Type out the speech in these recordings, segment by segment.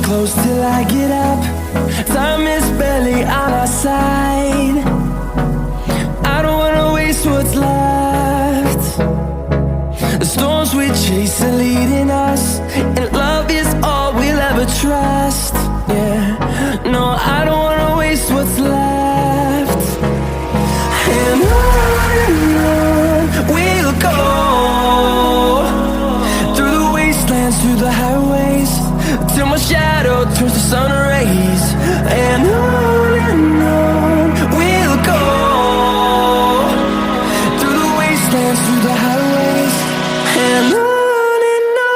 close till I get up. Time is barely on our side. I don't wanna waste what's left. The storms we chase are leading us, and love is all we'll ever trust. Yeah, no, I don't wanna waste what's left. And on we'll go, through the wastelands, through the highways, till my shadow turns to sun rays. And on we'll go, through the wastelands, through the highways, and on we'll go.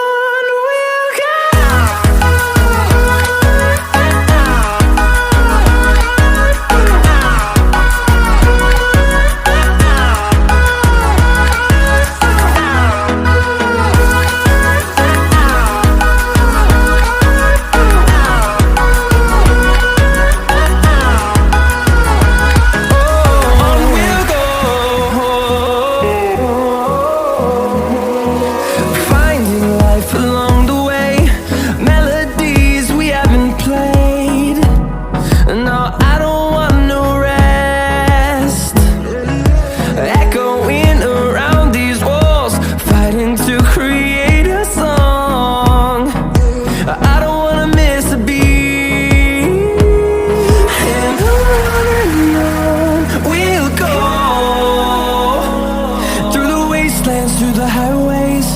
Through the highways,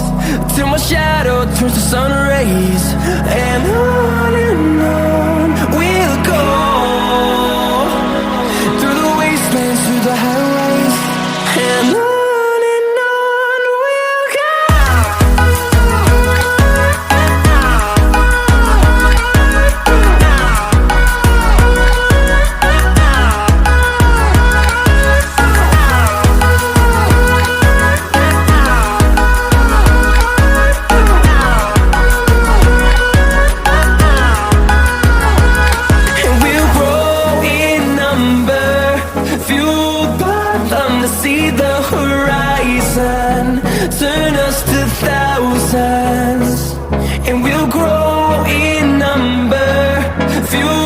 till my shadow turns to sun rays. And on we'll go, through the wastelands, through the highways, and on we'll go. See the horizon, turn us to thousands, and we'll grow in number, fuel